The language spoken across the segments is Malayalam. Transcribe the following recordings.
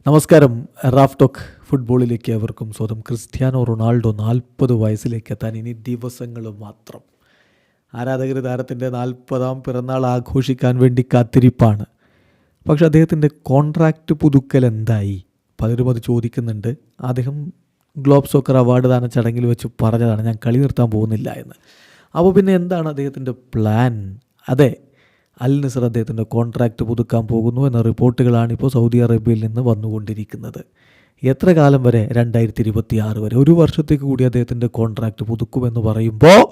നമസ്കാരം. റാഫ് ടോക്ക് ഫുട്ബോളിലേക്ക് അവർക്കും സ്വന്തം. ക്രിസ്ത്യാനോ റൊണാൾഡോ 40 വയസ്സിലേക്ക് എത്താൻ ഇനി ദിവസങ്ങൾ മാത്രം. ആരാധകർ താരത്തിൻ്റെ 40ാം പിറന്നാൾ ആഘോഷിക്കാൻ വേണ്ടി കാത്തിരിപ്പാണ്. പക്ഷെ അദ്ദേഹത്തിൻ്റെ കോൺട്രാക്റ്റ് പുതുക്കൽ എന്തായി? പലരും അത് ചോദിക്കുന്നുണ്ട്. അദ്ദേഹം ഗ്ലോബ് സോക്കർ അവാർഡ് ദാന ചടങ്ങിൽ വെച്ച് പറഞ്ഞതാണ്, ഞാൻ കളി നിർത്താൻ പോകുന്നില്ല എന്ന്. അപ്പോൾ പിന്നെ എന്താണ് അദ്ദേഹത്തിൻ്റെ പ്ലാൻ? അതെ, അൽ നസർ അദ്ദേഹത്തിൻ്റെ കോൺട്രാക്റ്റ് പുതുക്കാൻ പോകുന്നു എന്ന റിപ്പോർട്ടുകളാണ് ഇപ്പോൾ സൗദി അറേബ്യയിൽ നിന്ന് വന്നുകൊണ്ടിരിക്കുന്നത്. എത്ര കാലം വരെ? 2026 വരെ. ഒരു വർഷത്തേക്ക് കൂടി അദ്ദേഹത്തിൻ്റെ കോൺട്രാക്റ്റ് പുതുക്കുമെന്ന് പറയുമ്പോൾ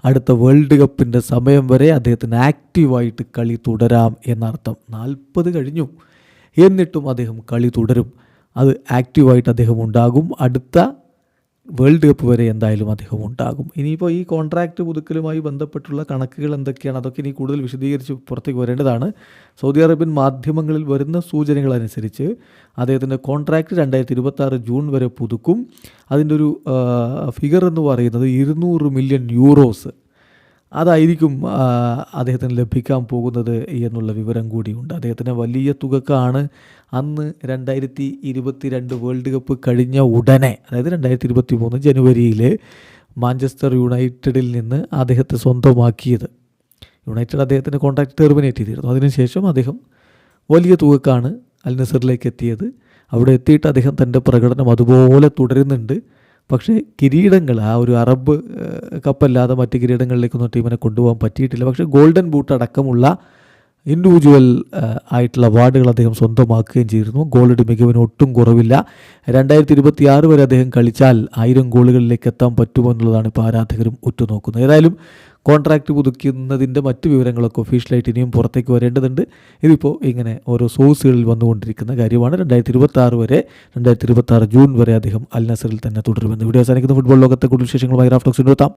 അടുത്ത വേൾഡ് കപ്പിൻ്റെ സമയം വരെ അദ്ദേഹത്തിന് ആക്റ്റീവായിട്ട് കളി തുടരാം എന്നർത്ഥം. 40 കഴിഞ്ഞു, എന്നിട്ടും അദ്ദേഹം കളി തുടരും. അത് ആക്റ്റീവായിട്ട് അദ്ദേഹം ഉണ്ടാകും. അടുത്ത വേൾഡ് കപ്പ് വരെ എന്തായാലും അദ്ദേഹം ഉണ്ടാകും. ഇനിയിപ്പോൾ ഈ കോൺട്രാക്റ്റ് പുതുക്കലുമായി ബന്ധപ്പെട്ടുള്ള കണക്കുകൾ എന്തൊക്കെയാണ്, അതൊക്കെ ഇനി കൂടുതൽ വിശദീകരിച്ച് പുറത്തേക്ക് വരേണ്ടതാണ്. സൗദി അറേബ്യൻ മാധ്യമങ്ങളിൽ വരുന്ന സൂചനകളനുസരിച്ച് അദ്ദേഹത്തിൻ്റെ കോൺട്രാക്റ്റ് 2026 ജൂൺ വരെ പുതുക്കും. അതിൻ്റെ ഒരു ഫിഗർ എന്ന് പറയുന്നത് 200 മില്യൺ യൂറോസ് അതായിരിക്കും അദ്ദേഹത്തിന് ലഭിക്കാൻ പോകുന്നത് എന്നുള്ള വിവരം കൂടിയുണ്ട്. അദ്ദേഹത്തിന് വലിയ തുകക്കാണ് അന്ന് 2022 വേൾഡ് കപ്പ് കഴിഞ്ഞ ഉടനെ, അതായത് 2023 ജനുവരിയിൽ മാഞ്ചസ്റ്റർ യുണൈറ്റഡിൽ നിന്ന് അദ്ദേഹത്തെ സ്വന്തമാക്കിയത്. യുണൈറ്റഡ് അദ്ദേഹത്തിൻ്റെ കോൺട്രാക്റ്റ് ടെർമിനേറ്റ് ചെയ്തിരുന്നു. അതിനുശേഷം അദ്ദേഹം വലിയ തുകക്കാണ് അൽ നസറിലേക്ക് എത്തിയത്. അവിടെ എത്തിയിട്ട് അദ്ദേഹം തൻ്റെ പ്രകടനം അതുപോലെ തുടരുന്നുണ്ട്. പക്ഷേ കിരീടങ്ങൾ, ആ ഒരു അറബ് കപ്പല്ലാതെ മറ്റ് കിരീടങ്ങളിലേക്കൊന്നും ടീമിനെ കൊണ്ടുപോകാൻ പറ്റിയിട്ടില്ല. പക്ഷേ ഗോൾഡൻ ബൂട്ട് അടക്കമുള്ള ഇൻഡിവിജ്വൽ ആയിട്ടുള്ള അവാർഡുകൾ അദ്ദേഹം സ്വന്തമാക്കുകയും ചെയ്തിരുന്നു. ഗോളടി മികവിന് ഒട്ടും കുറവില്ല. 2026 വരെ അദ്ദേഹം കളിച്ചാൽ 1000 ഗോളുകളിലേക്ക് എത്താൻ പറ്റുമെന്നുള്ളതാണ് ഇപ്പോൾ ആരാധകരും ഉറ്റുനോക്കുന്നത്. ഏതായാലും കോൺട്രാക്റ്റ് പുതുക്കുന്നതിൻ്റെ മറ്റ് വിവരങ്ങളൊക്കെ ഒഫീഷ്യലായിട്ട് ഇനിയും പുറത്തേക്ക് വരേണ്ടതുണ്ട്. ഇതിപ്പോൾ ഇങ്ങനെ ഓരോ സോഴ്സുകളിൽ വന്നുകൊണ്ടിരിക്കുന്ന കാര്യമാണ്. 2026 വരെ, 2026 ജൂൺ വരെ അദ്ദേഹം അൽ നസറിൽ തന്നെ തുടരുമെന്ന്. വീഡിയോ അവസാനിക്കുന്ന ഫുട്ബോൾ ലോകത്തെ കൂടുതൽ വിശേഷങ്ങളുമായി റാഫ് ടോക്സിൽ നിർത്താം.